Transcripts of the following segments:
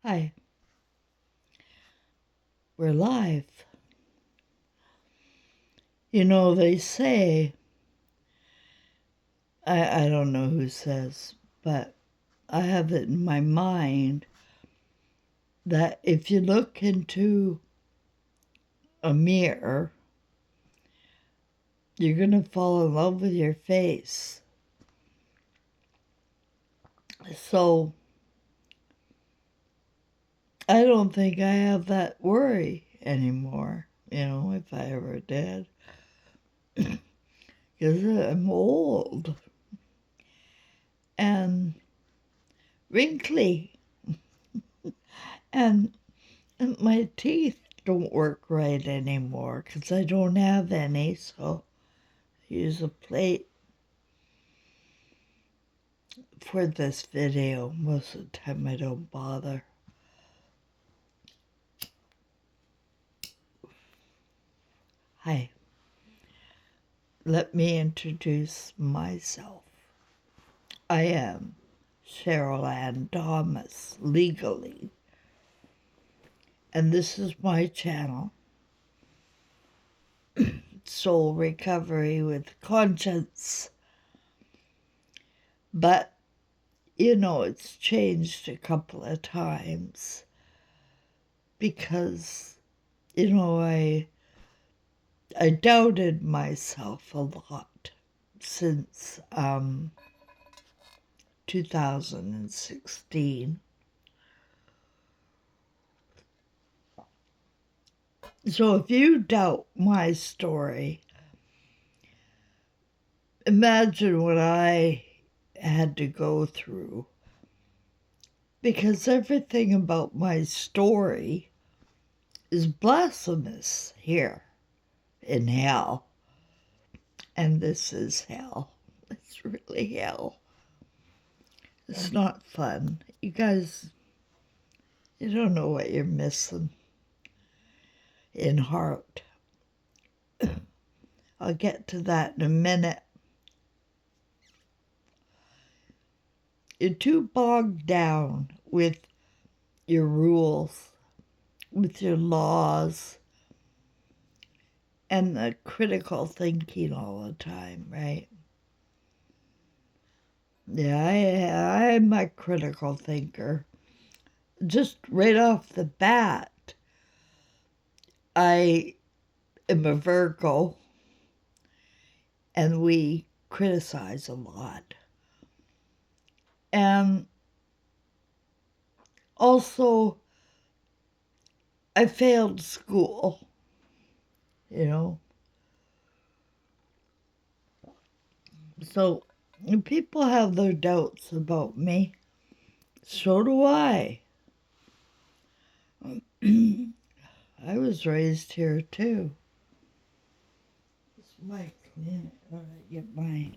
Hi, we're live. You know, they say, I don't know who says, but I have it in my mind that if you look into a mirror, you're going to fall in love with your face. So I don't think I have that worry anymore, if I ever did. Because I'm old and wrinkly and my teeth don't work right anymore because I don't have any, so I use a plate for this video. Most of the time I don't bother. Hi, let me introduce myself. I am Cheryl Ann Thomas, legally, and this is my channel, Soul Recovery with Conscience. But, it's changed a couple of times because, I doubted myself a lot since 2016. So if you doubt my story, imagine what I had to go through. Because everything about my story is blasphemous here in hell. And this is hell. It's really hell. It's not fun. You guys, you don't know what you're missing in heart. I'll get to that in a minute. You're too bogged down with your rules, with your laws, and the critical thinking all the time, right? Yeah, I'm a critical thinker. Just right off the bat, I am a Virgo, and we criticize a lot. And also, I failed school, So people have their doubts about me. So do I. I was raised here too. This mic, yeah, all right, get mine.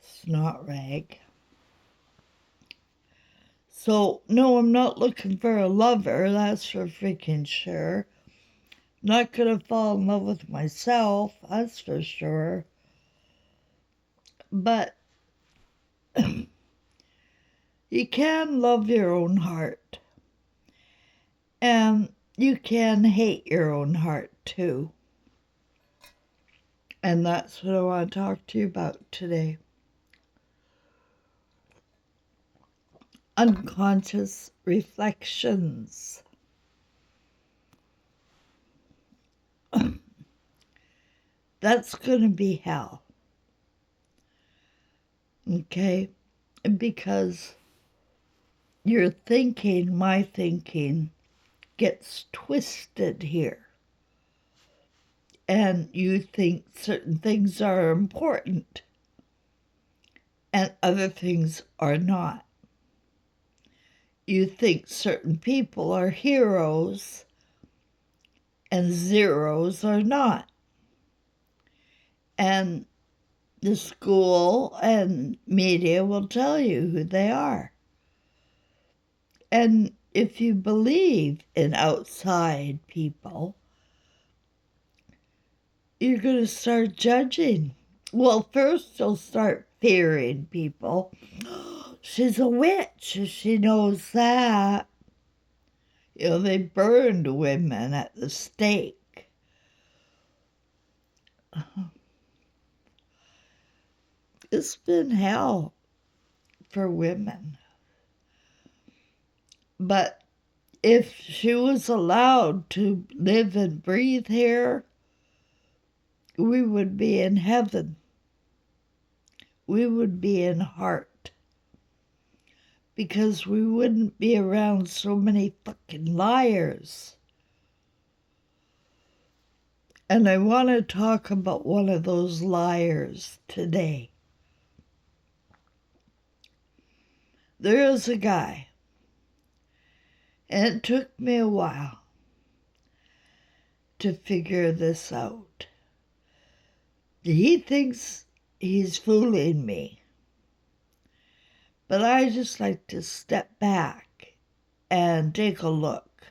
Snot rag. So, no, I'm not looking for a lover, that's for freaking sure. Not gonna fall in love with myself, that's for sure. But you can love your own heart. And you can hate your own heart too. And that's what I want to talk to you about today. Unconscious reflections. That's going to be hell. Okay? Because your thinking, my thinking, gets twisted here. And you think certain things are important and other things are not. You think certain people are heroes and zeros are not. And the school and media will tell you who they are. And if you believe in outside people, you're going to start judging Well, first she'll start fearing people. She's a witch, she knows that. They burned women at the stake. It's been hell for women. But if she was allowed to live and breathe here, we would be in heaven. We would be in heart. Because we wouldn't be around so many fucking liars. And I want to talk about one of those liars today. There is a guy, and it took me a while to figure this out. He thinks he's fooling me, but I just like to step back and take a look.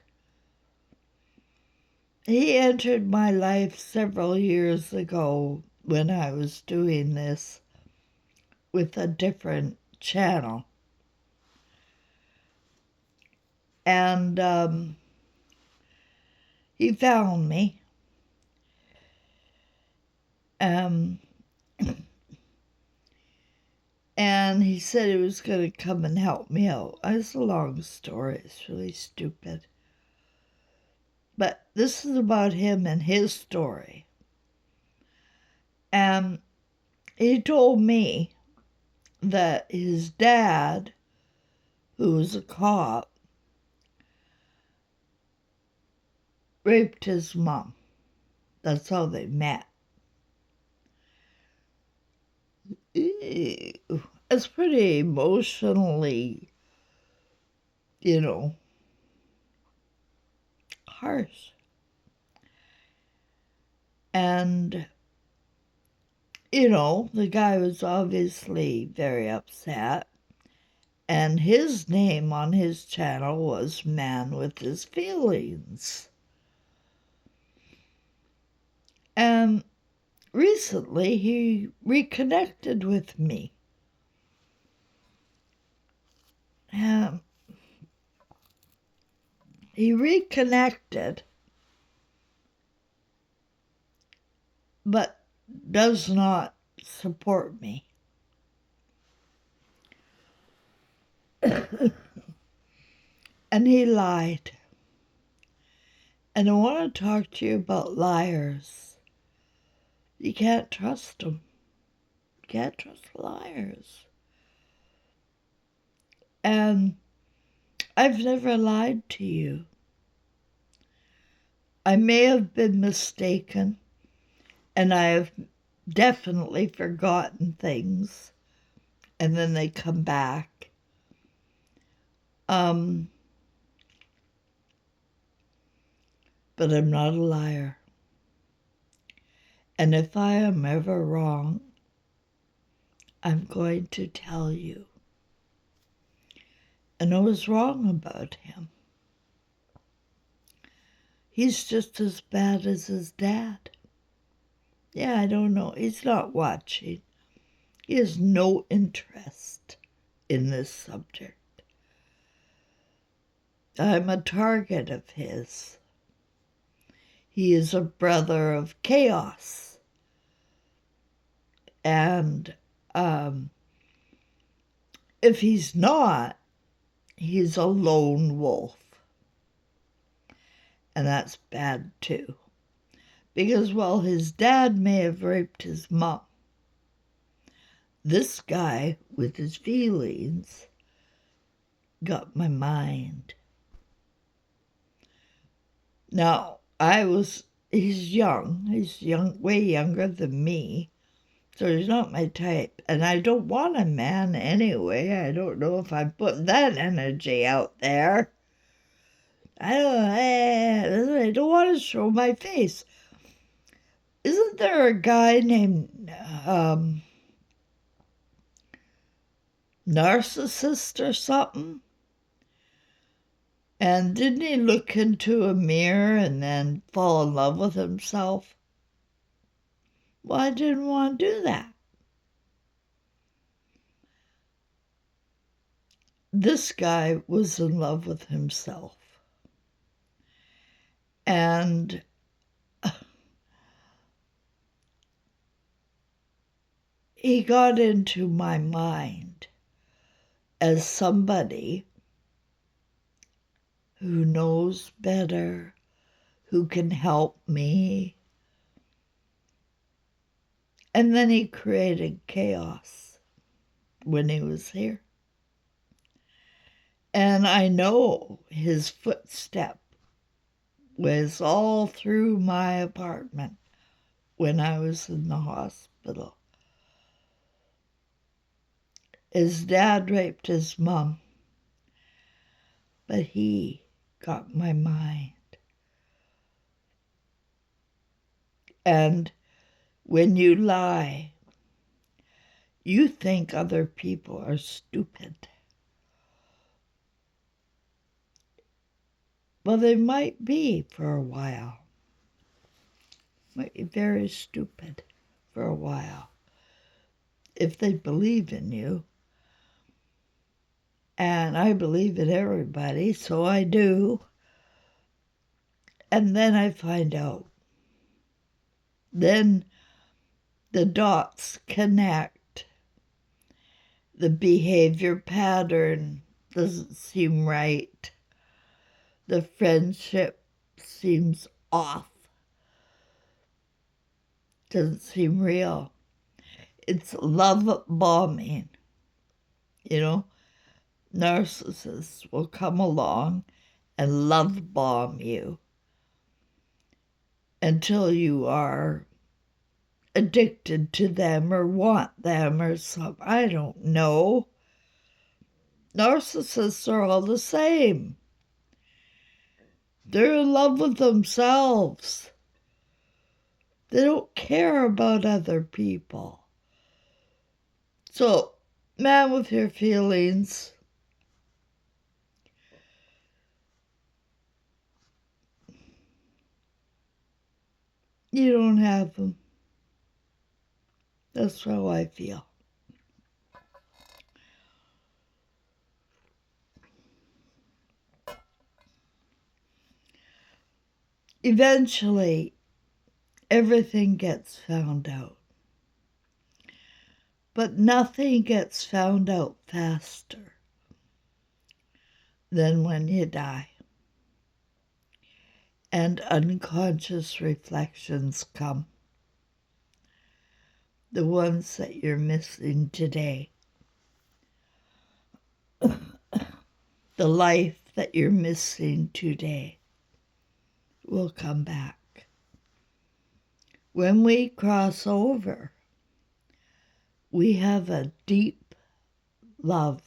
He entered my life several years ago when I was doing this with a different channel. And he found me. And he said he was going to come and help me out. It's a long story. It's really stupid. But this is about him and his story. And he told me that his dad, who was a cop, raped his mom. That's how they met. It's pretty emotionally, harsh. And, the guy was obviously very upset. And his name on his channel was Man with His Feelings. And recently he reconnected with me. He reconnected, but does not support me. And he lied. And I want to talk to you about liars. You can't trust them. You can't trust liars. And I've never lied to you. I may have been mistaken, and I have definitely forgotten things, and then they come back. But I'm not a liar. And if I am ever wrong, I'm going to tell you. And I was wrong about him. He's just as bad as his dad. Yeah, I don't know. He's not watching. He has no interest in this subject. I'm a target of his. He is a brother of chaos. And if he's not, he's a lone wolf. And that's bad too. Because while his dad may have raped his mom, this guy with his feelings got my mind. Now, he's young, way younger than me, so he's not my type. And I don't want a man anyway. I don't know if I'm putting that energy out there. I don't want to show my face. Isn't there a guy named Narcissist or something? And didn't he look into a mirror and then fall in love with himself? Well, I didn't want to do that. This guy was in love with himself. And he got into my mind as somebody who knows better, who can help me. And then he created chaos when he was here. And I know his footstep was all through my apartment when I was in the hospital. His dad raped his mom, but he got my mind. And when you lie, you think other people are stupid. Well, they might be for a while. Might be very stupid for a while if they believe in you. And I believe in everybody, so I do. And then I find out. Then the dots connect. The behavior pattern doesn't seem right. The friendship seems off. Doesn't seem real. It's love bombing. You know, narcissists will come along and love bomb you until you are addicted to them or want them or something. I don't know. Narcissists are all the same. They're in love with themselves. They don't care about other people. So, man with your feelings, you don't have them. That's how I feel. Eventually, everything gets found out. But nothing gets found out faster than when you die. And unconscious reflections come. The ones that you're missing today. The life that you're missing today will come back. When we cross over, we have a deep love.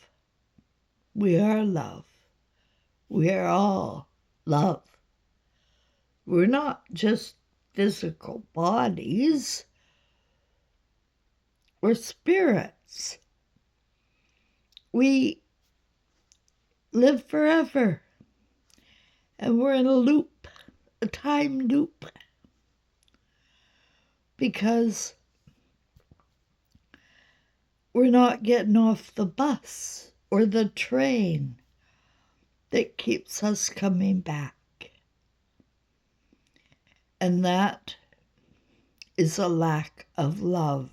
We are love. We are all love. We're not just physical bodies. We're spirits. We live forever. And we're in a loop, a time loop. Because we're not getting off the bus or the train that keeps us coming back. And that is a lack of love.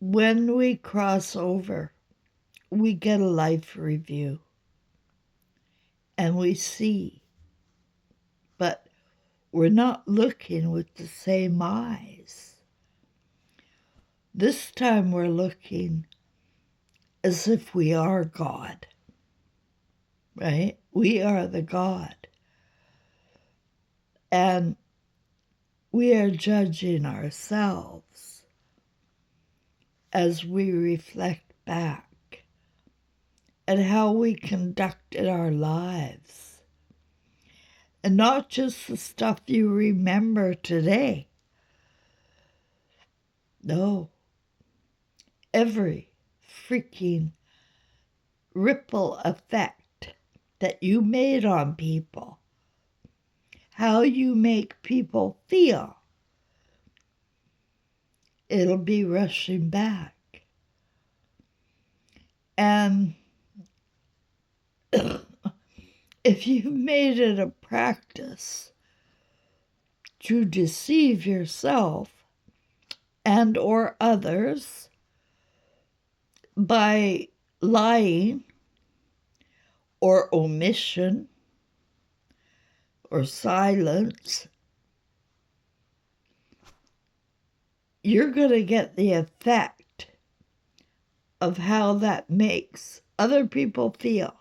When we cross over, we get a life review and we see, but we're not looking with the same eyes. This time we're looking as if we are God, right? We are the God. And we are judging ourselves as we reflect back at how we conducted our lives. And not just the stuff you remember today. No. Every freaking ripple effect that you made on people. how you make people feel, it'll be rushing back. And if you've made it a practice to deceive yourself and or others by lying or omission or silence, you're going to get the effect of how that makes other people feel.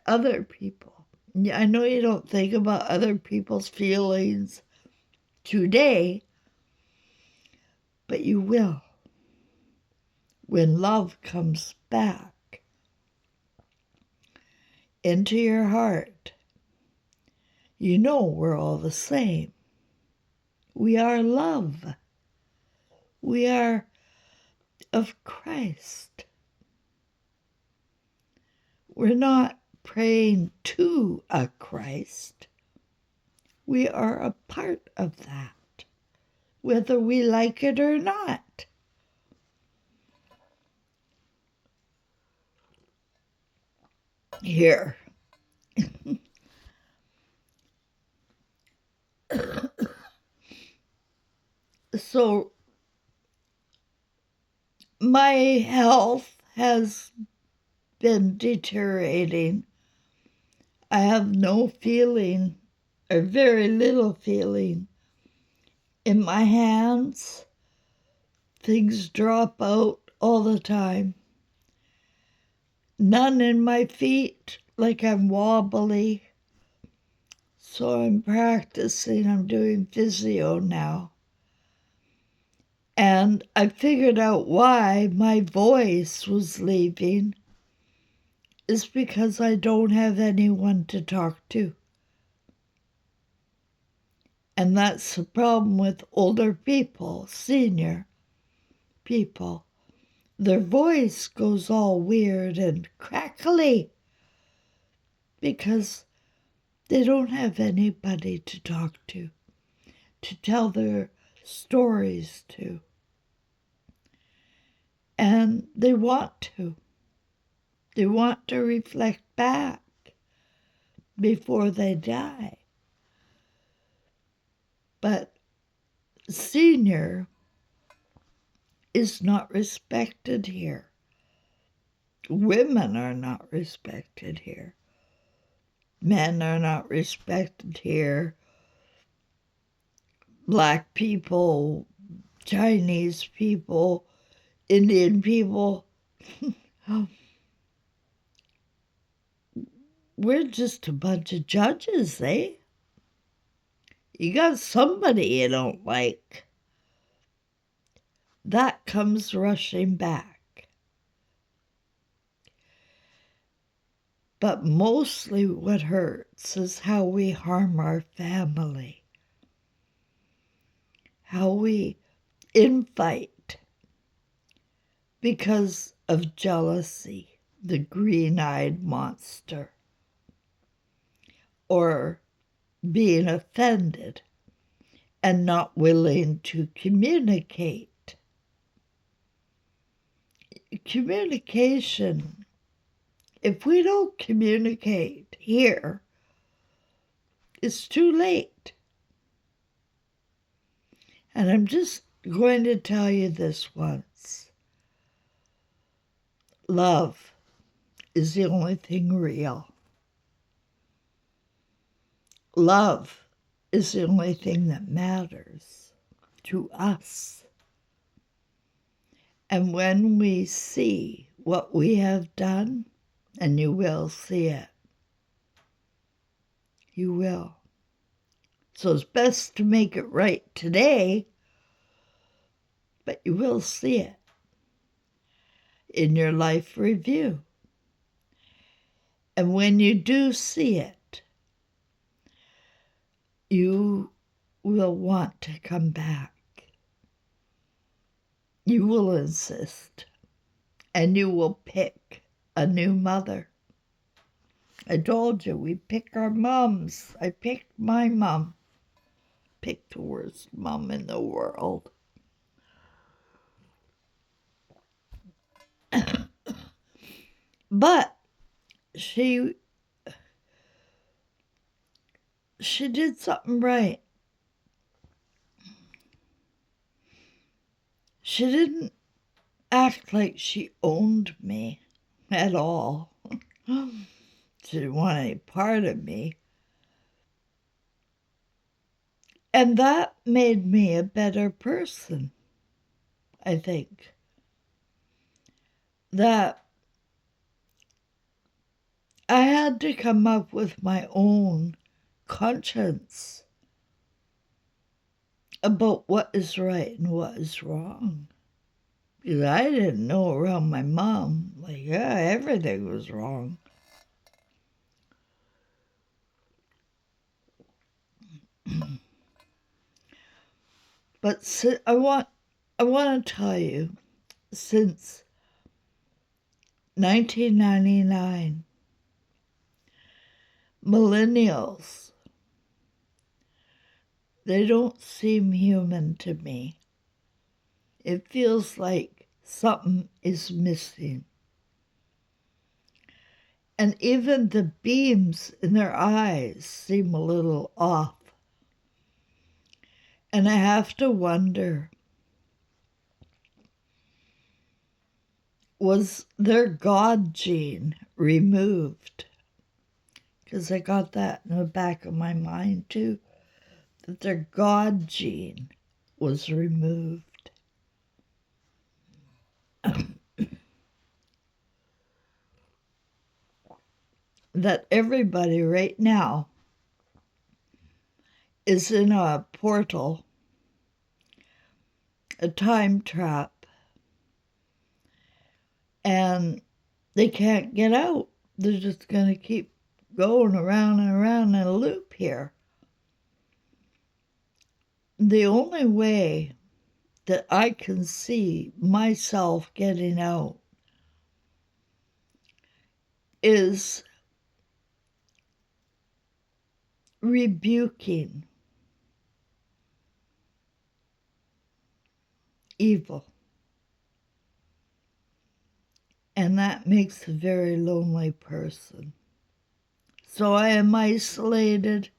Other people. I know you don't think about other people's feelings today, but you will when love comes back into your heart. You know we're all the same. We are love. We are of Christ. We're not praying to a Christ. We are a part of that, whether we like it or not. Here. So my health has been deteriorating. I have no feeling, or very little feeling, in my hands. Things drop out all the time. None in my feet, like I'm wobbly. So I'm practicing. I'm doing physio now. And I figured out why my voice was leaving is because I don't have anyone to talk to. And that's the problem with older people, senior people. Their voice goes all weird and crackly because they don't have anybody to talk to tell their stories to. And they want to. They want to reflect back before they die. But senior is not respected here. Women are not respected here. Men are not respected here. Black people, Chinese people, Indian people. We're just a bunch of judges, eh? You got somebody you don't like. That comes rushing back. But mostly what hurts is how we harm our family, how we infight because of jealousy, the green-eyed monster, or being offended and not willing to communicate. Communication, if we don't communicate here, it's too late. And I'm just going to tell you this once. Love is the only thing real. Love is the only thing that matters to us. And when we see what we have done, and you will see it, you will. So it's best to make it right today, but you will see it in your life review. And when you do see it, you will want to come back. You will insist, and you will pick a new mother, I told you, we pick our mums. I picked my mum. Picked the worst mum in the world. But she did something right. She didn't act like she owned me at all. She didn't want any part of me. And that made me a better person, I think. That I had to come up with my own conscience about what is right and what is wrong. Because I didn't know around my mom, like, yeah, everything was wrong. But I want to tell you, since 1999, millennials, they don't seem human to me. It feels like something is missing. And even the beams in their eyes seem a little off. And I have to wonder, was their God gene removed? Because I got that in the back of my mind too, that their God gene was removed. That everybody right now is in a portal, a time trap, and they can't get out. They're just going to keep going around and around in a loop here. The only way that I can see myself getting out is rebuking evil. And that makes a very lonely person. So I am isolated.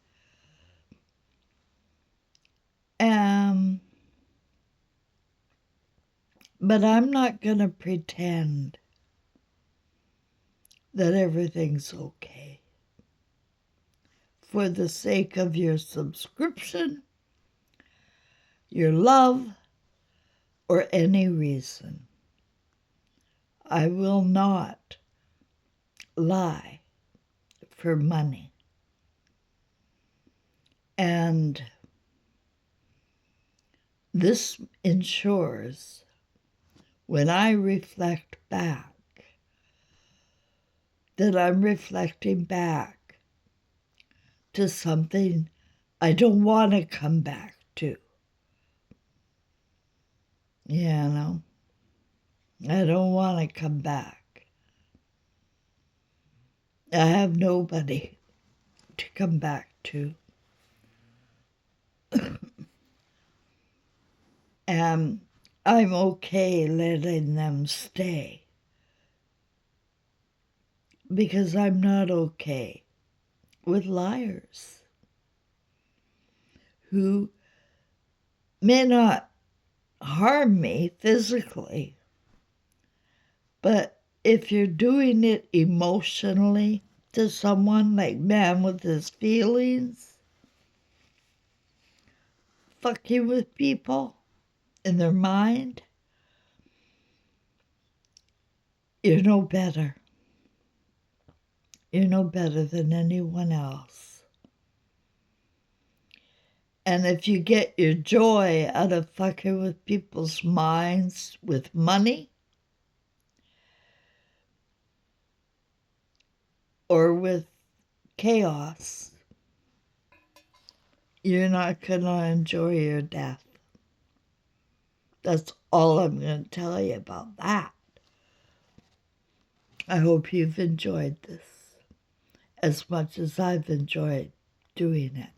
But I'm not going to pretend that everything's okay. For the sake of your subscription, your love, or any reason, I will not lie for money. And this ensures, when I reflect back, that I'm reflecting back to something I don't want to come back to. You know, I don't want to come back. I have nobody to come back to. And I'm okay letting them stay, because I'm not okay with liars who may not harm me physically, but if you're doing it emotionally to someone, like man with his feelings, fucking with people in their mind, you're no better. You're no better than anyone else. And if you get your joy out of fucking with people's minds with money or with chaos, you're not going to enjoy your death. That's all I'm going to tell you about that. I hope you've enjoyed this. as much as I've enjoyed doing it.